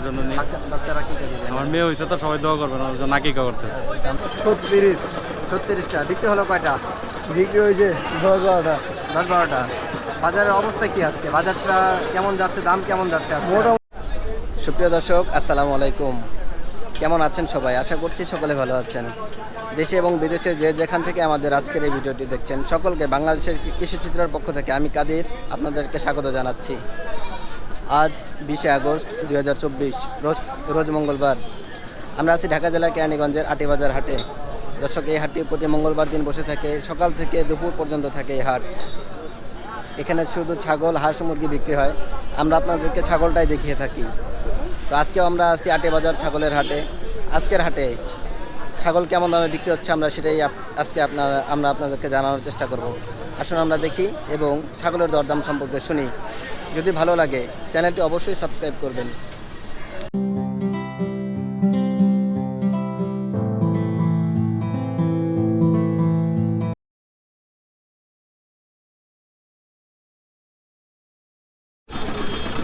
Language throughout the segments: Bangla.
জন্য নেই। বাচ্চারা কি করে আমার মেয়ে হয়েছে তো সবাই দোয়া করবেন ওর জন্য আকিকা করতেছে। 36টা বিক্রি হলো কয়টা? বিক্রি হয়েছে 10-12টা। 10-12টা। বাজারের অবস্থা কি আজকে? বাজারটা কেমন যাচ্ছে, দাম কেমন যাচ্ছে আজকে? সুপ্রিয় দর্শক, আসসালামু আলাইকুম। কেমন আছেন সবাই? আশা করছি সকলে ভালো আছেন। দেশে এবং বিদেশে যে যেখান থেকে আমাদের আজকের এই ভিডিওটি দেখছেন সকলকে বাংলাদেশের কৃষিচিত্রের পক্ষ থেকে আমি কাদির আপনাদেরকে স্বাগত জানাচ্ছি। আজ 20 আগস্ট 2024 রোজ মঙ্গলবার। আমরা আছি ঢাকা জেলার কেরানীগঞ্জের আটিবাজার হাটে। দর্শক, এই হাটটি প্রতি মঙ্গলবার দিন বসে থাকে, সকাল থেকে দুপুর পর্যন্ত থাকে এই হাট। এখানে শুধু ছাগল, হাঁস, মুরগি বিক্রি হয়। আমরা আপনাদেরকে ছাগলটাই দেখিয়ে থাকি। তো আজকেও আমরা আছি আটিবাজার ছাগলের হাটে। আজকের হাটে ছাগল কেমন দামে বিক্রি হচ্ছে আমরা সেটাই আজকে আমরা আপনাদেরকে জানানোর চেষ্টা করব। আসুন আমরা দেখি এবং ছাগলের দরদাম সম্পর্কে শুনি। যদি ভালো লাগে চ্যানেলটি অবশ্যই সাবস্ক্রাইব করবেন।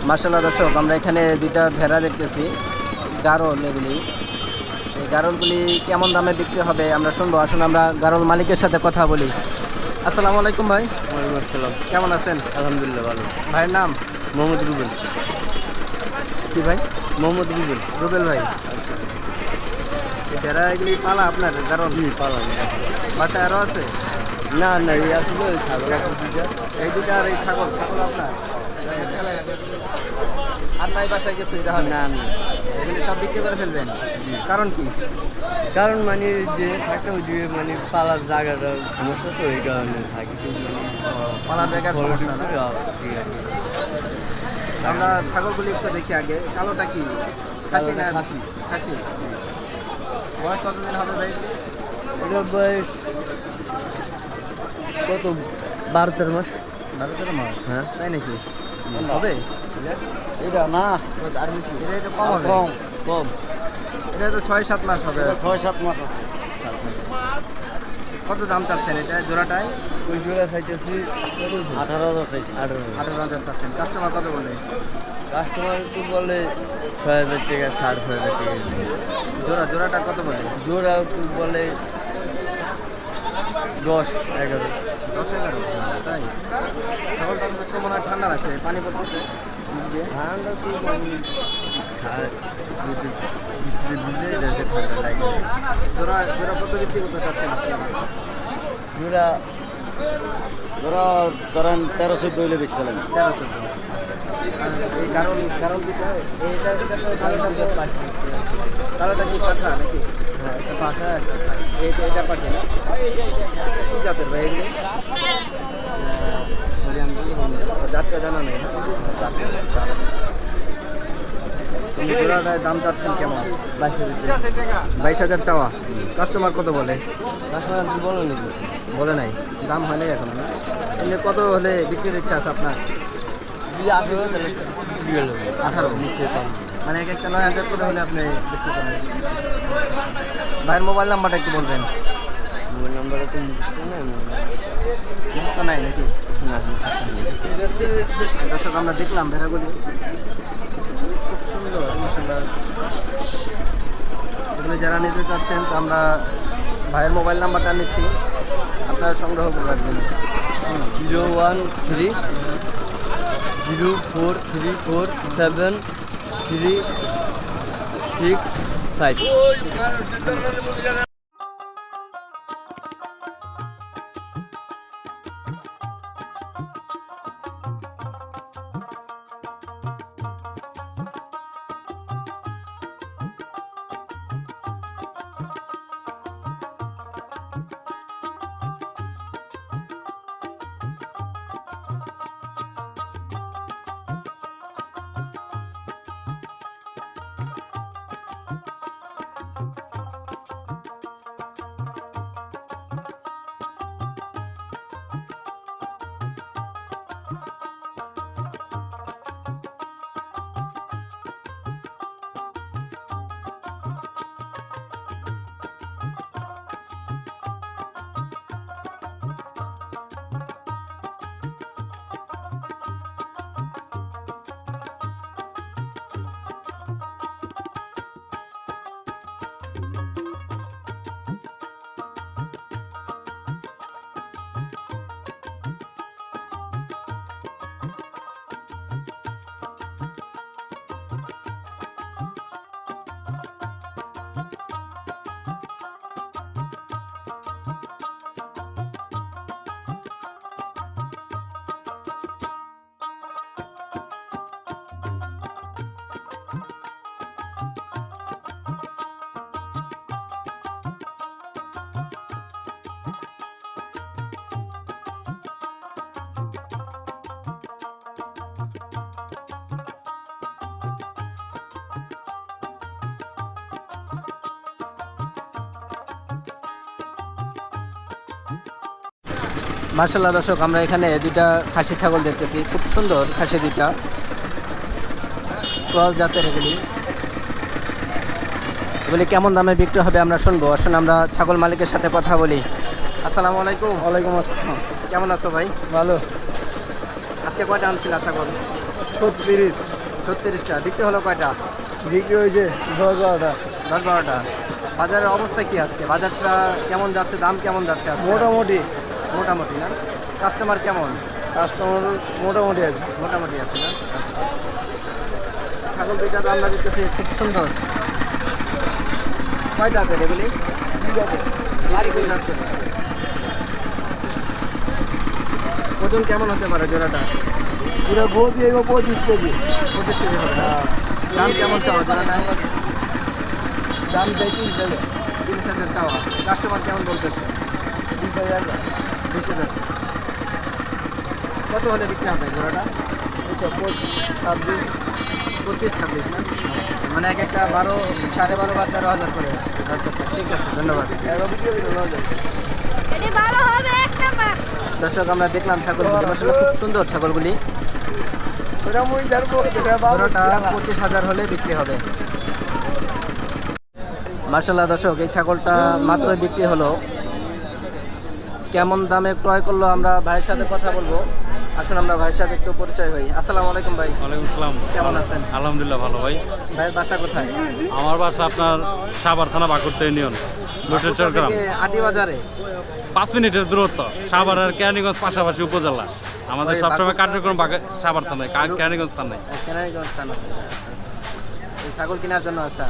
মাশাআল্লাহ দর্শক, আমরা এখানে দুইটা ভেড়া দেখতেছি, গারল। এগুলি এই গারলগুলি কেমন দামে বিক্রি হবে আমরা শুনবো। আসুন আমরা গারল মালিকের সাথে কথা বলি। আসসালামু আলাইকুম ভাই। ওয়ালাইকুম আসসালাম। কেমন আছেন? আলহামদুলিল্লাহ ভালো। ভাইয়ের নাম? মোহাম্মদ রুবেল। কি ভাই? মোহাম্মদ রুবেল। রুবেল ভাই। এই ভেড়া এগুলি পালা আপনার গারল? জি পালাম। বাসায় আরও আছে? না না, এই আসলে ছাগল এই দুটা আর এই ছাগল আপনার? আর নাই বাসায় কিছু? এটা হবে না না। এগুলি সব বিক্রি করে ফেলবেন? কারণ কি? কারণ মানে যে থাকতে যে মানে পালার জায়গাটা সমস্যা, তো এই কারণে থাকি। পালার জায়গার সমস্যা না? ঠিক আছে। আমরা ছাগলগুলি একটু দেখি আগে। কালোটা কি খাসি না? খাসি। খাসি। বয়স কতদিন হবে ভাই? এটার বয়স কত? 12-13 মাস। 12-13 মাস? হ্যাঁ। তাই নাকি? হবে? এটা না, এটা একটু কম হবে। কম কম। এটা তো 6-7 মাস হবে। 6-7 মাস আছে। কত দাম চাচ্ছেন এটা জোড়াটায়? ওই জোড়া চাইতেছি 18,000 চাইছি। 18,000 চাচ্ছেন। কাস্টমার কত বলে? কাস্টমার তো বলে 6,000 টাকা, 6,500 টাকা। জোড়াটা কত বলে? জোড়া তো বলে 10-11। 10-11? তাই? ছাগলটা তো মনে হয় ঠান্ডা লাগছে, পানি পড়তেছে মুখ দিয়ে। ঠান্ডা তো বৃষ্টি দিলে এটাতে ঠান্ডা লাগে। জোড়া কত বিক্রি করতে চাচ্ছেন আপনারা? জোড়া ধরেন 13-14 হইলে বেচছিলেন। 13-14। এই কারণ দুটো, কালোটা কি পাঠা নাকি? হ্যাঁ, একটা পাঠা, এটা পাঠে না? কি জাতের ভাই এগুলো? জাতটা জানা নেই না? জোড়াটায় দাম চাচ্ছেন কেমন? 22,000 চাওয়া। কাস্টমার কত বলে? কাস্টমার বলো নি কিছু? বলে নাই, দাম হয় নাই এখন না? এমনি কত হলে বিক্রির ইচ্ছা আছে আপনার? 18? মানে এক একটা 9,000 করে হলে আপনি বিক্রি করেন। ভাইয়ের মোবাইল নাম্বারটা একটু বলবেন। মোবাইল নাম্বারটা তো মুক্ত নাই নাকি? না। দর্শক, আমরা দেখলাম ভেড়াগুলি খুব সুন্দর মাশাআল্লাহ। এগুলো যারা নিতে চাচ্ছেন তো আমরা ভাইয়ের মোবাইল নাম্বারটা নিচ্ছি, আপনারা সংগ্রহ করে রাখবেন। 01304343665। মার্শাল্লাহ দর্শক, আমরা এখানে দুইটা খাসি ছাগল দেখতেছি, খুব সুন্দর খাসি দুইটা, ক্রস জাতের এগুলি কেমন দামে বিক্রি হবে আমরা শুনবো। আসুন আমরা ছাগল মালিকের সাথে কথা বলি। আসসালামু আলাইকুম। ওয়ালাইকুম আসসালাম। কেমন আছো ভাই? ভালো। আজকে কয়টা আনছিল ছাগল? 36। বিক্রি হলো কয়টা? বিক্রি হয়েছে 10-12টা। 10-12টা। বাজারের অবস্থা কি আজকে? বাজারটা কেমন যাচ্ছে, দাম কেমন যাচ্ছে আজকে? মোটামুটি মোটামুটি না? কাস্টমার কেমন? কাস্টমার মোটামুটি আছে। মোটামুটি আছে না? ছাগল দুইটা দাম দিতেছে, খুব সুন্দর। কয় দাঁতের এগুলি? দুই দাঁত করে। ওজন কেমন হতে পারে জোড়াটা? পুরো গোজি এগো 25 কেজি। 25 কেজি হবে না? দাম কেমন চাওয়া জোড়াটা? দাম চাই 30,000। 30,000 চাওয়া। কাস্টমার কেমন বলতেছে? 20,000। 20,000। কত হলে বিক্রি হবে জোড়াটা? এটা 26। 25-26 না? মানে এক একটা 12, 12.5 বা 13,000 করে। আচ্ছা, ঠিক আছে, ধন্যবাদ। এগো বিক্রি হয়ে গেল। এটি ভালো হবে এক নাম্বার। দর্শক, আমরা দেখলাম ছাগলগুলি, আসলে খুব সুন্দর ছাগলগুলি। ওরা মুই জানবো এটা বাবু। জোড়াটা 25,000 হলে বিক্রি হবে। মার্শাল্লাহ দর্শক, এই ছাগলটা মাত্র বিক্রি হলো। কেমন দামে ক্রয় করলো আমরা ভাইয়ের সাথে কথা বলবো। আসুন আমরা ভাইয়ের সাথে একটু পরিচয় হই। আসসালামু আলাইকুম ভাই। ওয়ালাইকুম আসসালাম। কেমন আছেন? আলহামদুলিল্লাহ ভালো ভাই। ভাইয়ের বাসা কোথায়? আমার বাসা আপনার সাভার থানা বাকুরতে ইউনিয়ন, লুটেশ্বর গ্রাম। আটি বাজারে 5 মিনিটের দূরত্ব। সাভার আর কেরানীগঞ্জ পাশাপাশি উপজেলা। আমাদের ওই সবসময় কার্যক্রম সাভার থানায়, কেরানীগঞ্জ থানায়। কেনারগঞ্জ থানা। এই ছাগল কেনার জন্য আসা?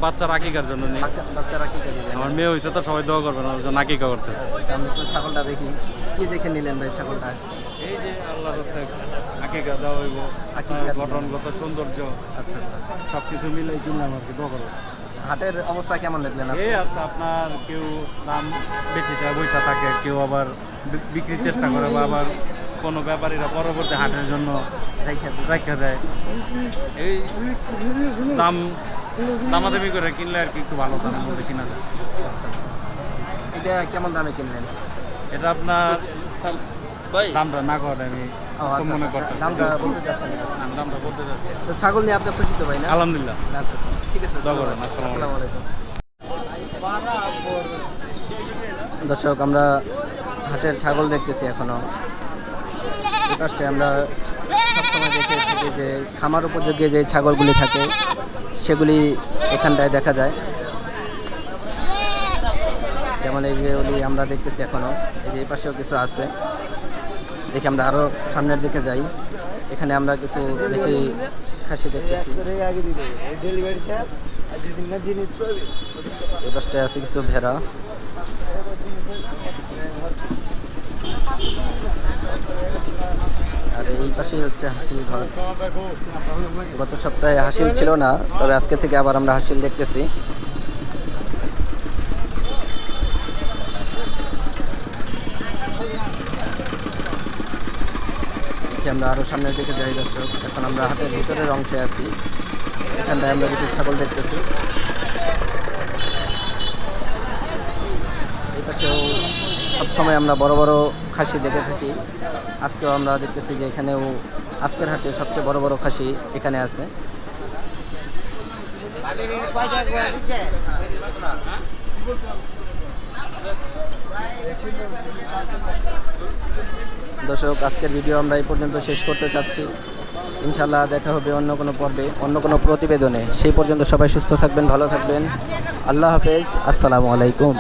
বাচ্চার আকিকার জন্য নিই। বাচ্চারা কি করে? আমার মেয়ে হয়েছে তো, সবাই দোয়া করবেন, ওর জন্য আকিকা করতেছে। আমি একটু ছাগলটা দেখি। কি দেখে নিলেন ভাই ছাগলটা? এই যে আল্লাহর রাস্তায় আকিকা দেওয়া হইব, আকিকা গঠনগত সৌন্দর্য আচ্ছা। সব কিছু মিলাই কিনলাম আর কি, দোয়া করবো। হাটের অবস্থা কেমন দেখলেন? এই আছে আপনার, কেউ দাম বেশি চায় বৈশা থাকে, কেউ আবার বিক্রির চেষ্টা করে, বা আবার কোনো ব্যাপারীরা পরবর্তী হাটের জন্য রেখে দেয়। এই দামাদামি করে কিনলে আর কি একটু ভালো দামের মধ্যে কিনা যায়। আচ্ছা। এটা কেমন দামে কিনলেন? এটা আপনার দামটা না করে আমি মনে করতাম, দামটা বলতে চাচ্ছেন? আমি দামটা বলতে চাচ্ছি। তো ছাগল নিয়ে আপনি খুশি তো ভাই না? আলহামদুলিল্লাহ। আচ্ছা, ঠিক আছে, দোয়া করবেন। আসসালামু আলাইকুম। দর্শক, আমরা হাটের ছাগল দেখতেছি এখনো। এই পাশে আমরা সবসময় দেখে থাকি যে খামার উপযোগী যে ছাগলগুলি থাকে সেগুলি এখানটায় দেখা যায়। যেমন এই যেগুলি আমরা দেখতেছি এখনো, এই যে এই পাশেও কিছু আছে। দেখি আমরা আরও সামনের দিকে যাই। এখানে আমরা কিছু দেখি খাসি দেখতেছি। এই পাশটায় আছে কিছু ভেড়া। আর এই পাশেই হচ্ছে হাসিল ঘর। গত সপ্তাহে হাসিল ছিল না, তবে আজকে থেকে আবার আমরা হাসিল দেখতেছি। আমরা আরও সামনের দিকে যাই দর্শক। এখন আমরা হাটের ভিতরের অংশে আছি। এখানটায় আমরা কিছু ছাগল দেখতেছি। এই পাশেও সবসময় আমরা বড় বড় খাসি দেখে থাকি। আজকেও আমরা দেখতেছি যে এখানেও আজকের হাটে সবচেয়ে বড় বড় খাসি এখানে আছে। দর্শক, আজকের ভিডিও আমরা এই পর্যন্ত শেষ করতে চাচ্ছি। ইনশাল্লাহ দেখা হবে অন্য কোনো পর্বে, অন্য কোনো প্রতিবেদনে। সেই পর্যন্ত সবাই সুস্থ থাকবেন, ভালো থাকবেন। আল্লাহ হাফেজ। আসসালামু আলাইকুম।